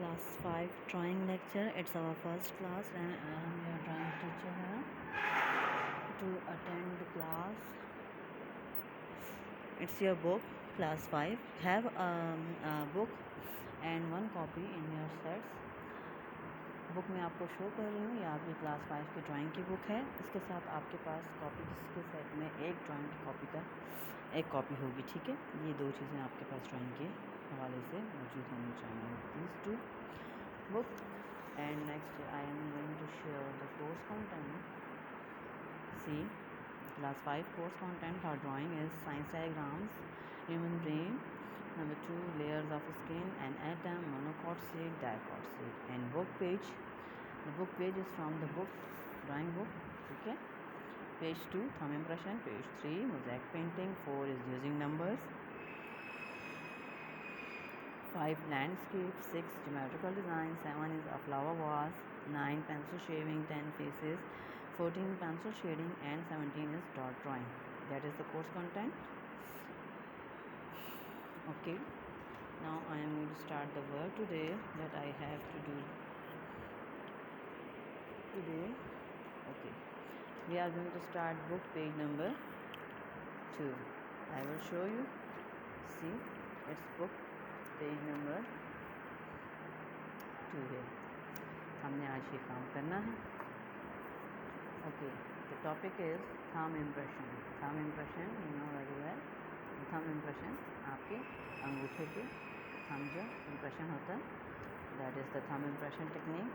class 5 drawing lecture. It's our first class and I am your drawing teacher here to attend the class. It's your book class 5. Have a book and one copy in your sets. Book मैं आपको show कर रही हूँ, ये आपकी class 5 की drawing की book है। इसके साथ आपके पास कॉपी के सेट में एक ड्राइंग की कॉपी का एक कॉपी होगी, ठीक है। ये दो चीज़ें आपके पास ड्राइंग के हवाले से मौजूद होनी चाहिए, please to book. And next I am going to share the course content. See class 5 course content for drawing is science diagrams, human brain, number 2 layers of skin and atom, monocot seed, dicot seed, and book page. The book page is from the book drawing book, okay. Page 2 thumb impression, page 3 mosaic painting, 4 is using numbers, 5 landscape, 6 geometrical design, 7 is a flower vase, 9 pencil shaving, 10 faces, 14 pencil shading, and 17 is dot drawing. That is the course content. Okay, now I am going to start the work today that I have to do today. Okay, we are going to start book page number 2. I will show you. See, it's book page number 2 है। हमने आज ये काम करना है। Okay, the topic is thumb impression. Thumb impression, you know very well. Thumb impression आपके अंगूठे के thumb जो impression होता है, that is the thumb impression technique.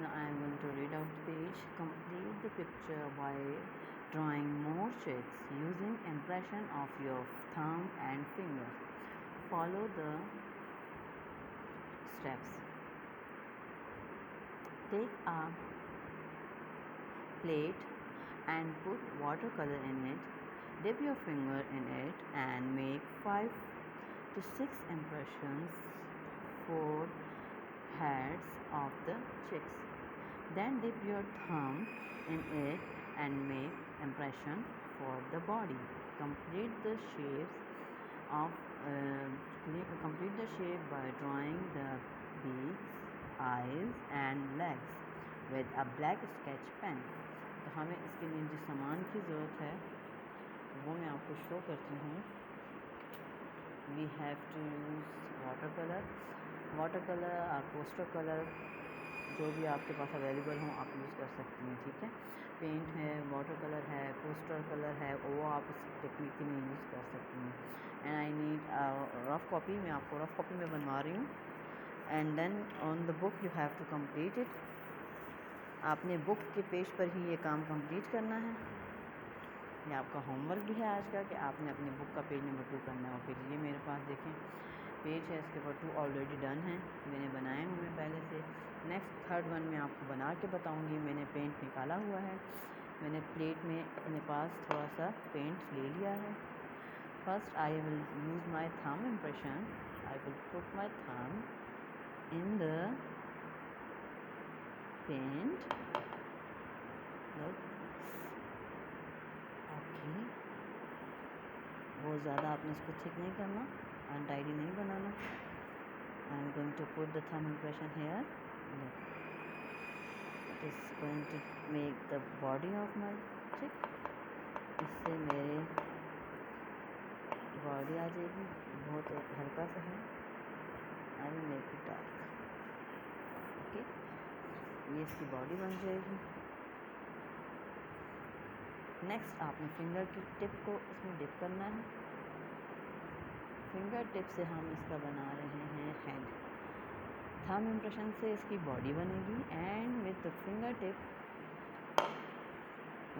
Now I am going to read out the page. Complete the picture by drawing more checks using impression of your thumb and finger. Follow the steps. Take a plate and put watercolor in it. Dip your finger in it and make 5 to 6 impressions for heads of the chicks. Then dip your thumb in it and make impression for the body. Complete the shape by drawing the beaks, eyes and legs with a black sketch pen. तो हमें इसके लिए जिस सामान की ज़रूरत है वो मैं आपको शो करती हूँ। We have to use water colour और पोस्टर कलर, जो भी आपके पास अवेलेबल हो आप यूज़ कर सकती हैं, ठीक है। पेंट है, वाटर कलर है, पोस्टर कलर है, वो आप इस टेक्निक के लिए यूज़ कर सकती हैं। And I need rough copy, मैं आपको रफ़ कॉपी में बनवा रही हूँ। And then on the book you have to complete it. आपने बुक के पेज पर ही ये काम कंप्लीट करना है। ये आपका होमवर्क भी है आज का कि आपने अपनी बुक का पेज नंबर 2 करना है। फिर ये मेरे पास देखें पेज है, इसके ऊपर 2 ऑलरेडी डन है, मैंने बनाए हुए पहले से। नेक्स्ट थर्ड वन मैं आपको बना के बताऊंगी। मैंने पेंट निकाला हुआ है, मैंने प्लेट में अपने पास थोड़ा सा पेंट ले लिया है। First I will use my thumb impression. I will put my thumb in the paint. Okay, बहुत ज़्यादा आपने इसको थिक नहीं करना, अनटाइडी नहीं बनाना। I am going to put the thumb impression here. It is going to make the body of my chick. इससे मेरे बॉडी आ जाएगी, बहुत हल्का सा है। I will make it dark. Okay, ये इसकी बॉडी बन जाएगी। नेक्स्ट आपने फिंगर की टिप को इसमें डिप करना है। फिंगर टिप से हम इसका बना रहे हैं हेड। थंब इम्प्रेशन से इसकी बॉडी बनेगी and with the finger tip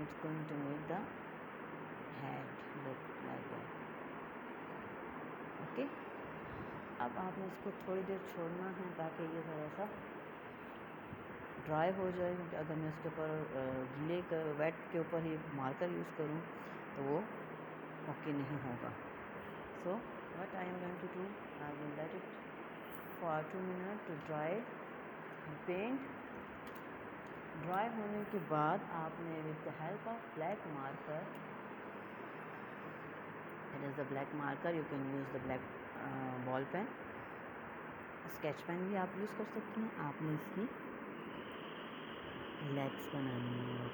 it's going to make the head look like that. Okay, अब आपने इसको थोड़ी देर छोड़ना है ताकि ये थोड़ा सा ड्राई हो जाए, क्योंकि अगर मैं इसके ऊपर वेट के ऊपर ही मार्कर यूज़ करूँ तो वो ओके नहीं होगा। So what I am going to do, I will let it for 2 minute to dry paint. Dry होने के बाद आपने with the help of black marker, it is the black marker, you can use the black ball pen, sketch pen भी आप use कर सकते हैं। आपने इसकी लेग्स बनानी है,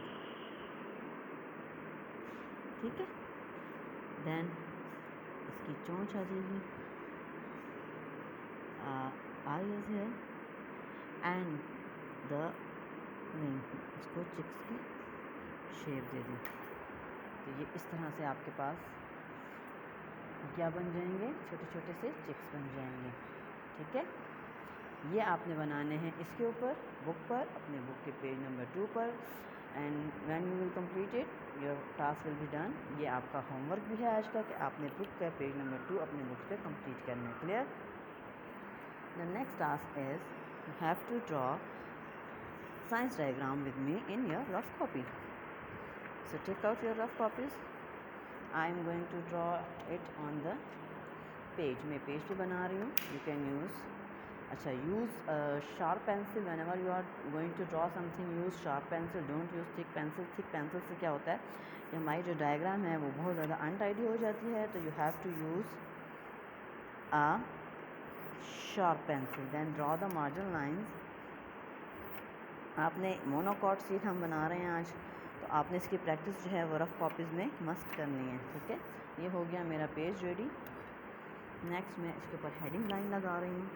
ठीक है। देन इसकी चोंच आ जाएगी, आईज है एंड द विंग। इसको चिक्स की शेप दे दें। तो ये इस तरह से आपके पास क्या बन जाएंगे, छोटे छोटे से चिक्स बन जाएंगे, ठीक है। ये आपने बनाने हैं इसके ऊपर, बुक पर, अपने बुक के पेज नंबर 2 पर। And when you will complete it your task will be done. ये आपका होमवर्क भी है आज का कि आपने बुक का पेज नंबर 2 अपने बुक पे कंप्लीट करना है। Clear? The next task is you have to draw science diagram with me in your rough copy. So take out your rough copies. I am going to draw it on the page. मैं page पे बना रही हूँ। You can use use sharp pencil whenever you are going to draw something. Use sharp pencil, don't use thick pencil. Thick pencil से क्या होता है कि हमारी जो डायग्राम है वो बहुत ज़्यादा अनटाइडी हो जाती है। तो you have to use a sharp pencil. Then draw the margin lines. आपने मोनोकॉट शीट हम बना रहे हैं आज, तो आपने इसकी प्रैक्टिस जो है वो रफ़ कॉपीज़ में मस्ट करनी है, ठीक है। ये हो गया मेरा पेज रेडी। नेक्स्ट मैं इसके ऊपर हेडिंग लाइन लगा रही हूँ।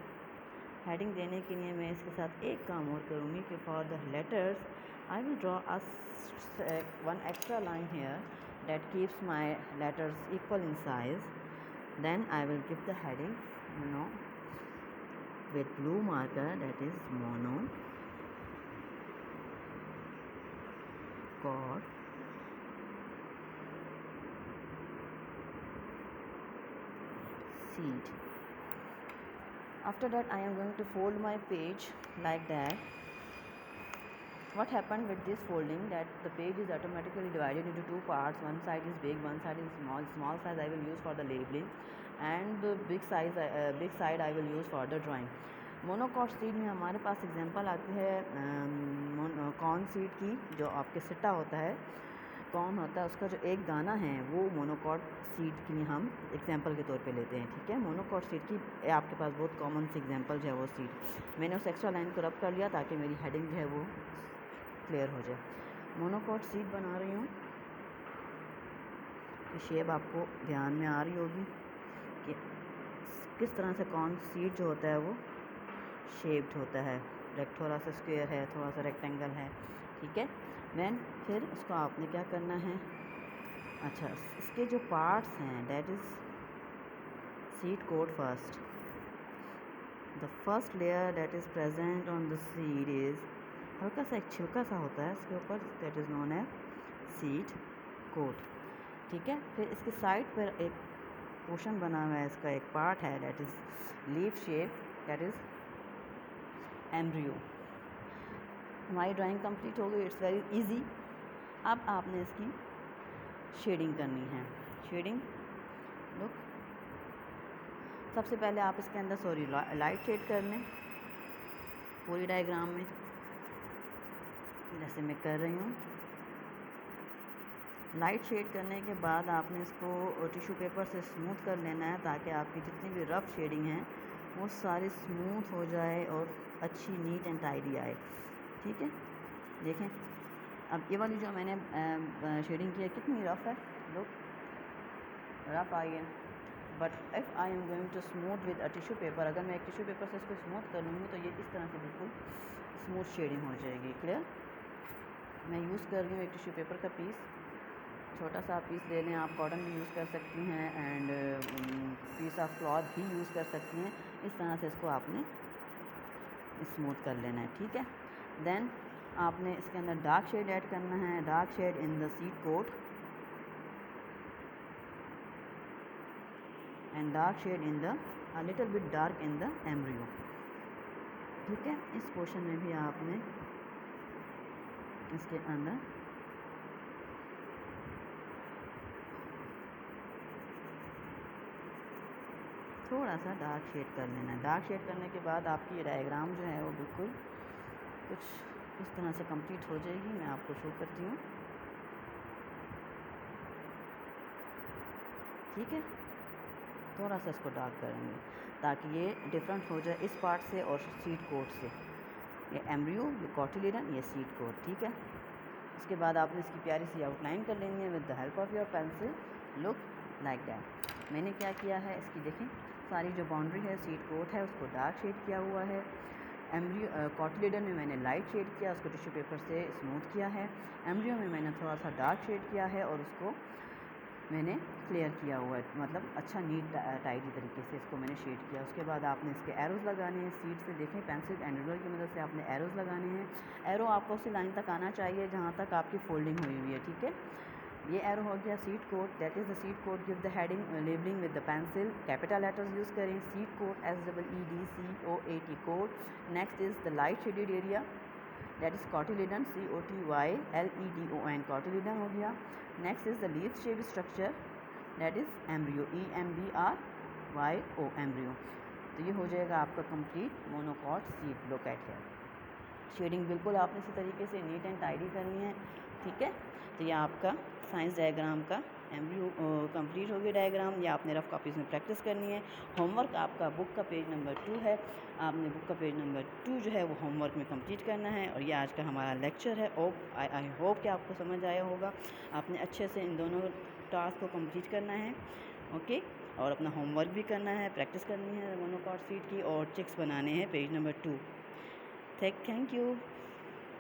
हेडिंग देने के लिए मैं इसके साथ एक काम और करूँगी कि for the letters I will draw one extra line here that keeps my letters equal in size. Then I will give the heading, with blue marker, that is mono cot seed. After that I am going to fold my page like that. What happened with this folding, that the page is automatically divided into two parts. One side is big, one side is small. Small size I will use for the labeling and the big side I will use for the drawing. Monocot seed में हमारे पास example आती है corn seed की, जो आपके सिट्टा होता है, corn होता है, उसका जो एक दाना है वो मोनोकॉट सीड के लिए हम एग्जांपल के तौर पे लेते हैं, ठीक है। मोनोकॉट सीड की आपके पास बहुत कॉमन सी एग्जांपल जो है वो सीड। मैंने उस एक्स्ट्रा लाइन को रब कर लिया ताकि मेरी हेडिंग जो है वो क्लियर हो जाए। मोनोकॉट सीड बना रही हूँ। कि शेप आपको ध्यान में आ रही होगी कि किस तरह से कॉर्न सीड जो होता है वो शेप्ड होता है। थोड़ा सा स्क्वायर है, थोड़ा सा रेक्टेंगल है, ठीक है। देन फिर उसको आपने क्या करना है, इसके जो पार्ट्स हैं, that is seed coat first. The first layer that is present on the seed is, हल्का सा एक छिलका सा होता है इसके ऊपर, that is known as seed coat, ठीक है। फिर इसके साइड पर एक पोर्शन बना हुआ है, इसका एक पार्ट है, that is leaf shape, that is embryo. हमारी ड्राइंग कंप्लीट हो गई। It's very easy. अब आपने इसकी शेडिंग करनी है। शेडिंग लुक, सबसे पहले आप इसके अंदर लाइट शेड कर लें पूरी डायग्राम में, जैसे मैं कर रही हूँ। लाइट शेड करने के बाद आपने इसको टिश्यू पेपर से स्मूथ कर लेना है ताकि आपकी जितनी भी रफ़ शेडिंग है वो सारी स्मूथ हो जाए और अच्छी नीट एंड टाइडी आए, ठीक है। देखें अब ये वाली जो मैंने शेडिंग की है कितनी रफ़ है, लुक रफ़ आई है। But if I am going to smooth with a tissue paper, अगर मैं एक टिश्यू पेपर से इसको स्मूथ कर लूँगी तो ये इस तरह से बिल्कुल स्मूथ शेडिंग हो जाएगी। क्लियर? मैं यूज़ कर रही हूँ एक टिश्यू पेपर का पीस, छोटा सा पीस ले लें आप, कॉटन भी यूज़ कर सकती हैं एंड पीस ऑफ क्लॉथ भी यूज़ कर सकती हैं। इस तरह से इसको आपने स्मूथ कर लेना है, ठीक है। देन आपने इसके अंदर डार्क शेड ऐड करना है, dark shade in the seed coat and dark shade in the little bit dark in the embryo, ठीक है। इस पोर्शन में भी आपने इसके अंदर थोड़ा सा डार्क शेड कर लेना है। डार्क शेड करने के बाद आपकी ये डायग्राम जो है वो बिल्कुल कुछ इस तरह से कंप्लीट हो जाएगी। मैं आपको शो करती हूँ, ठीक है। थोड़ा सा इसको डार्क करेंगे ताकि ये डिफरेंट हो जाए इस पार्ट से और सीड कोट से। ये एम्ब्रियो, ये कॉटिलिडन, ये सीड कोट, ठीक है। इसके बाद आपने इसकी प्यारी सी आउटलाइन कर लेनी है with the help of your pencil, look like that. मैंने क्या किया है, इसकी देखें सारी जो बाउंड्री है सीड कोट है उसको डार्क शेड किया हुआ है। एम्ब्रियो कॉटिलिडन में मैंने लाइट शेड किया, उसको टिश्यू पेपर से स्मूथ किया है। एम्ब्रियो में मैंने थोड़ा सा डार्क शेड किया है और उसको मैंने क्लियर किया हुआ है, मतलब अच्छा नीट टाइडी तरीके से इसको मैंने शेड किया। उसके बाद आपने इसके एरोज़ लगाने हैं सीड से, देखें पेंसिल एंड रूलर की मदद से आपने एरोज़ लगाने हैं। एरो आपको उसी लाइन तक आना चाहिए जहाँ तक आपकी फोल्डिंग हुई हुई है, ठीक है। ये एरो हो गया seed coat, that is the seed coat. Give the heading labelling with the pencil, capital letters use करें, seed coat SEEDCOAT coat. Next is the light shaded area, that is cotyledon COTYLEDON, cotyledon हो गया। Next is the leaf shape structure, that is embryo EMBRYO, embryo. तो ये हो जाएगा आपका complete monocot seed. Look at here, shading बिल्कुल आपने इसी तरीके से नीट एंड टाइडी करनी है, ठीक है। तो ये आपका साइंस डायग्राम का एम्ब्रियो कंप्लीट हो गया डायग्राम। ये आपने रफ कॉपीज़ में प्रैक्टिस करनी है। होमवर्क आपका बुक का पेज नंबर 2 है, आपने बुक का पेज नंबर 2 जो है वो होमवर्क में कंप्लीट करना है। और ये आज का हमारा लेक्चर है। आई होप कि आपको समझ आया होगा। आपने अच्छे से इन दोनों टास्क को कंप्लीट करना है, ओके। और अपना होमवर्क भी करना है, प्रैक्टिस करनी है मोनोकॉट सीट की, और चिक्स बनाने हैं पेज नंबर 2। Thank you.